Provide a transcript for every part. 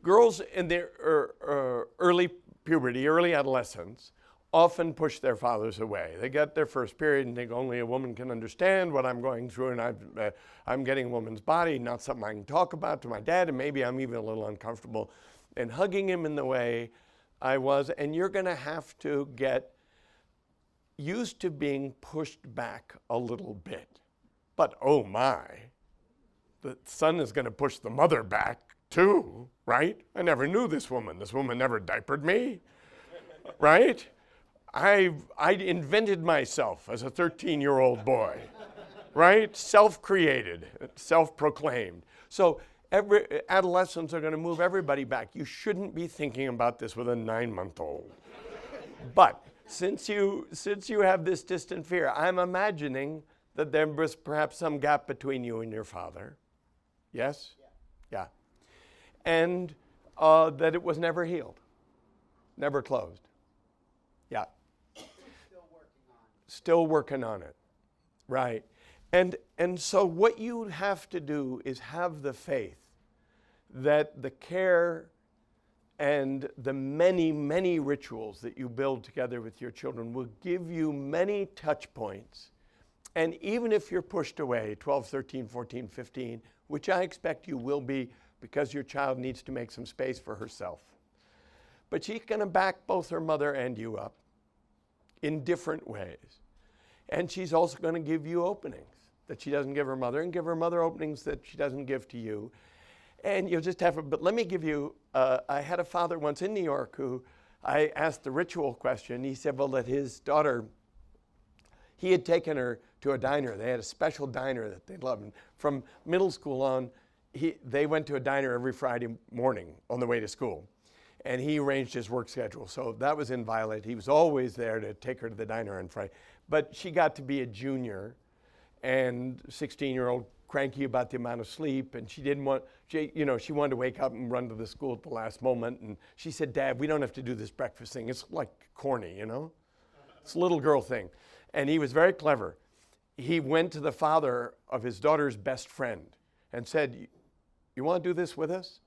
Girls in their early puberty, early adolescence, often push their fathers away. They get their first period and think only a woman can understand what I'm going through, and I'm getting a woman's body, not something I can talk about to my dad, and maybe I'm even a little uncomfortable in hugging him in the way I was. And you're going to have to get used to being pushed back a little bit. But oh my, the son is going to push the mother back too, right? I never knew this woman. This woman never diapered me, right? I invented myself as a 13-year-old boy, right? Self-created, self-proclaimed. So adolescents are going to move everybody back. You shouldn't be thinking about this with a 9-month-old. But since you have this distant fear, I'm imagining that there was perhaps some gap between you and your father. Yes? Yeah. And that it was never healed, never closed. Yeah. Still working on it. Right. And so what you have to do is have the faith that the care and the many, many rituals that you build together with your children will give you many touch points. And even if you're pushed away, 12, 13, 14, 15, which I expect you will be because your child needs to make some space for herself. But she's going to back both her mother and you up in different ways. And she's also going to give you openings that she doesn't give her mother, and give her mother openings that she doesn't give to you. And you'll just have, but let me give you, I had a father once in New York who I asked the ritual question. He said, well, that his daughter, he had taken her to a diner. They had a special diner that they loved. And from middle school on, they went to a diner every Friday morning on the way to school. And he arranged his work schedule. So that was inviolate. He was always there to take her to the diner on Friday. But she got to be a junior and 16-year-old, cranky about the amount of sleep. And she didn't want, she wanted to wake up and run to the school at the last moment. And she said, Dad, we don't have to do this breakfast thing. It's like corny, It's a little girl thing. And he was very clever. He went to the father of his daughter's best friend and said, you want to do this with us?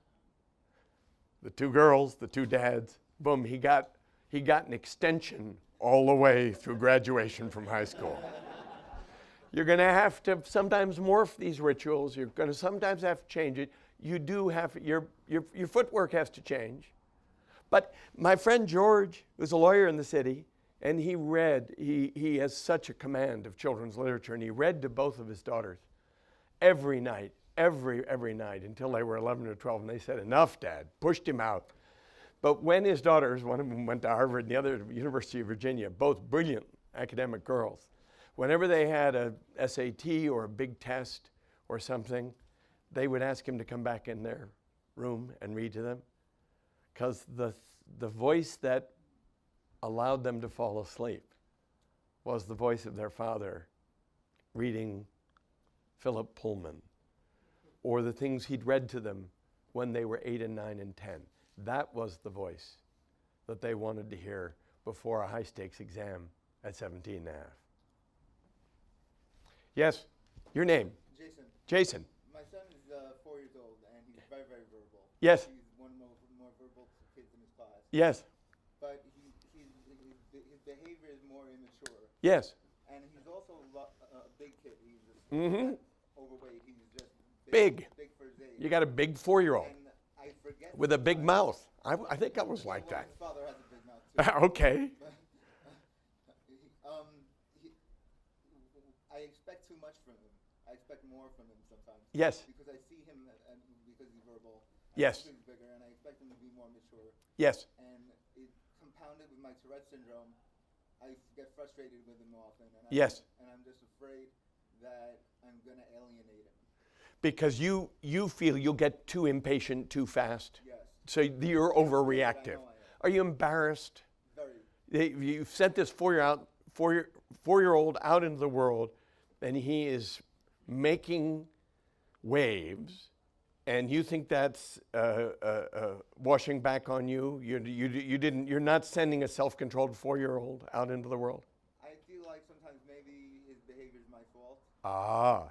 The two girls, the two dads, boom, he got an extension all the way through graduation from high school. You're going to have to sometimes morph these rituals. You're going to sometimes have to change it. You do have, your footwork has to change. But my friend George was a lawyer in the city, and he has such a command of children's literature, and he read to both of his daughters every night, every night until they were 11 or 12, and they said, enough, Dad, pushed him out. But when his daughters, one of them went to Harvard and the other to University of Virginia, both brilliant academic girls, whenever they had a SAT or a big test or something, they would ask him to come back in their room and read to them, because the voice that allowed them to fall asleep was the voice of their father reading Philip Pullman, or the things he'd read to them when they were 8 and 9 and 10. That was the voice that they wanted to hear before a high-stakes exam at 17 and a half. Yes, your name? Jason. Jason. My son is 4 years old, and he's very, very verbal. Yes. He's one of the more verbal kids in his class. Yes. But his behavior is more immature. Yes. And he's also a big kid. He's just overweight. He's just Big. Big for his age. You got a big 4-year-old And I forget with a big mouth. I think I was like that. His father has a big mouth too. Okay. I expect too much from him. I expect more from him sometimes. Yes. Because I see him, and because he's verbal. Yes. He's bigger, and I expect him to be more mature. Yes. And it compounded with my Tourette syndrome. I get frustrated with him often. And Yes. And I'm just afraid that I'm going to alienate him. Because you feel you'll get too impatient too fast. Yes. So you're overreactive. I am. Are you embarrassed? Very. You've sent this 4-year-old out into the world, and he is making waves, and you think that's washing back on you? You're not sending a self-controlled 4-year-old out into the world? I feel like sometimes maybe his behavior is my fault.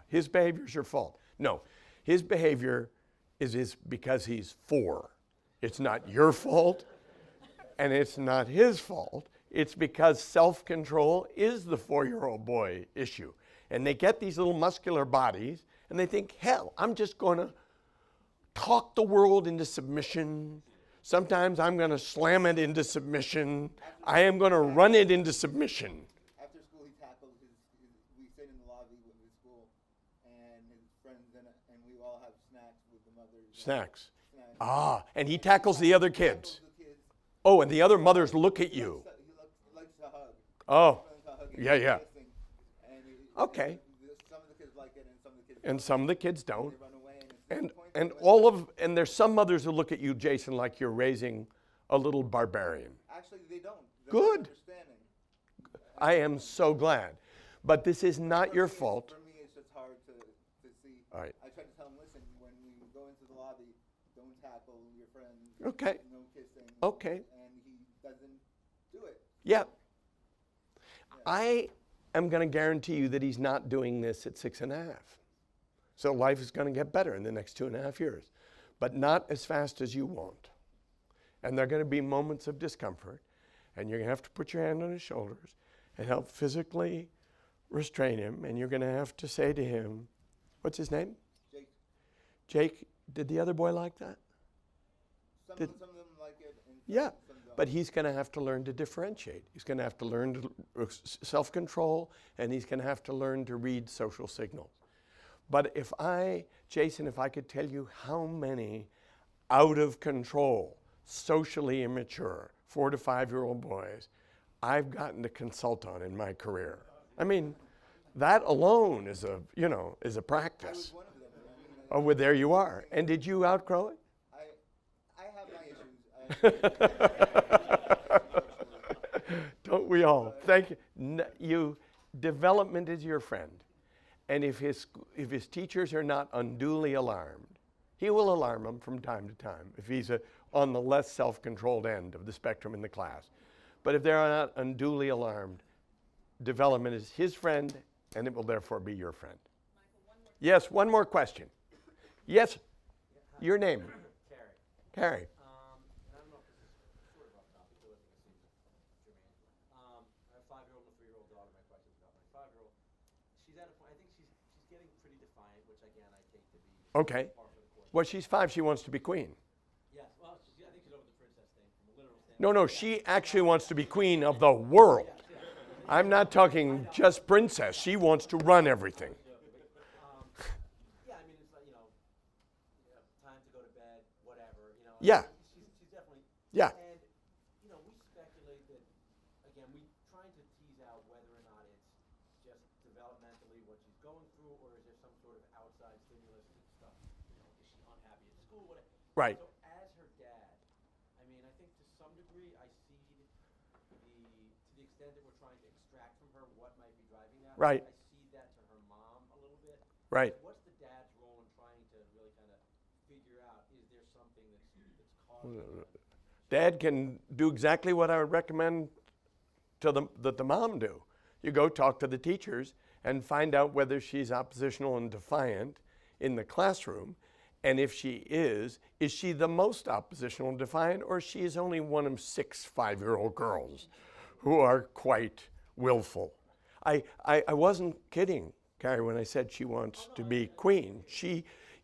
His behavior is your fault. No, his behavior is because he's 4. It's not your fault, and it's not his fault. It's because self-control is the 4-year-old boy issue. And they get these little muscular bodies, and they think, hell, I'm just going to talk the world into submission. Sometimes I'm going to slam it into submission. I am going to run it into submission. After school, he tackled we sit in the lobby with his school and his friends, and we all have snacks with the mothers. Snacks. And he tackles the other kids. Oh, and the other mothers look at you. He likes to hug. Oh, He yeah. Okay. Some of the kids like it, and some of the kids don't. And some of the kids don't. They run away, And there's some mothers who look at you, Jason, like you're raising a little barbarian. Actually, they don't. They're Good. Understanding. I am so glad. But this is not your fault. For me, it's just hard to see. All right. I try to tell him, listen, when we go into the lobby, don't tackle your friends. Okay. No kissing. Okay. And he doesn't do it. Yeah. I am going to guarantee you that he's not doing this at 6.5. So life is going to get better in the next 2.5 years, but not as fast as you want. And there are going to be moments of discomfort, and you're going to have to put your hand on his shoulders and help physically restrain him, and you're going to have to say to him, what's his name? Jake. Jake, did the other boy like that? Some of them like it. And Yeah, some don't. but he's going to have to learn to differentiate. He's going to have to learn to self-control, and he's going to have to learn to read social signals. But Jason, if I could tell you how many out of control, socially immature 4 to 5-year-old boys I've gotten to consult on in my career. I mean, that alone is a practice. I was one of them. Oh, well, there you are. And did you outgrow it? I have my issues. Don't we all? Thank you. Development is your friend. And if his teachers are not unduly alarmed, he will alarm them from time to time if he's on the less self-controlled end of the spectrum in the class. But if they're not unduly alarmed, development is his friend, and it will therefore be your friend. Michael, Yes, one more question. Yes, your name? Carrie. And I don't know if this is sort of off topic, but I think it seems germane. I have a 5-year-old and a 3-year-old daughter. My question's about my 5-year-old. She's at a point, I think she's getting pretty defiant, which again I take to be Okay. par for the course. Well, she's 5. She wants to be queen. Yes, well, I think she's over the princess thing from a literal standpoint. No, she actually wants to be queen of the world. I'm not talking just princess. She wants to run everything. Yeah, I mean, it's like, time to go to bed, whatever, Yeah. She's definitely. Yeah. And, we speculate that, again, we trying to tease out whether or not it's just developmentally what she's going through, or is there some sort of outside stimulus stuff, is she unhappy at school, whatever. Right. So as her dad, I mean, I think to some degree I see to the extent that we're trying to extract from her what might be driving that. Right. I see that to her mom a little bit. Right. What's the dad's role in trying to really kind of figure out, is there something that's causing that? Dad can do exactly what I would recommend that the mom do. You go talk to the teachers and find out whether she's oppositional and defiant in the classroom. And if she is she the most oppositional and defiant, or she is only one of 6 5-year-old girls who are quite willful? I wasn't kidding, Carrie, when I said she wants to be queen.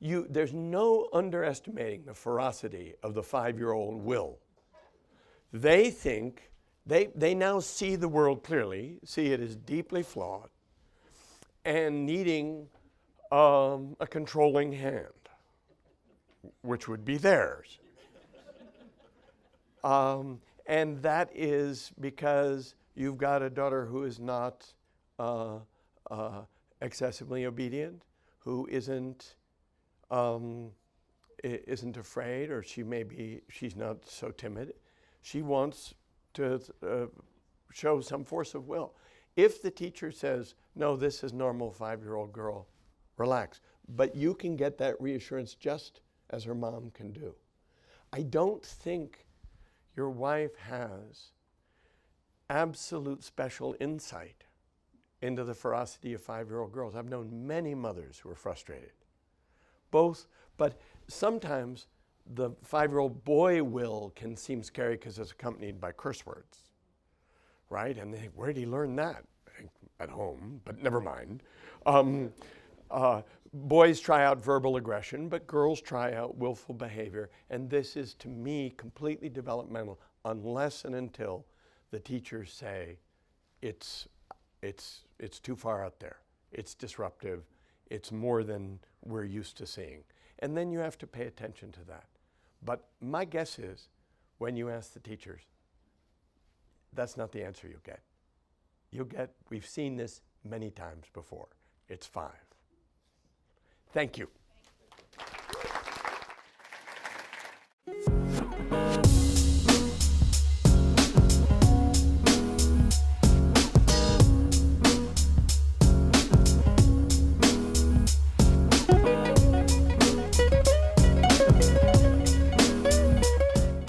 There's no underestimating the ferocity of the 5-year-old will. They think, they now see the world clearly, see it as deeply flawed, and needing a controlling hand, which would be theirs. And that is because you've got a daughter who is not excessively obedient, who isn't afraid, or she's not so timid. She wants to show some force of will. If the teacher says, no, this is normal 5-year-old girl, relax. But you can get that reassurance just as her mom can do. I don't think your wife has absolute special insight into the ferocity of 5-year-old girls. I've known many mothers who are frustrated. But sometimes the 5-year-old boy will can seem scary because it's accompanied by curse words, right? And they think, where did he learn that? At home, but never mind. Boys try out verbal aggression, but girls try out willful behavior. And this is, to me, completely developmental unless and until the teachers say it's too far out there. It's disruptive. It's more than we're used to seeing. And then you have to pay attention to that. But my guess is when you ask the teachers, that's not the answer you'll get. You'll get, we've seen this many times before. It's 5. Thank you.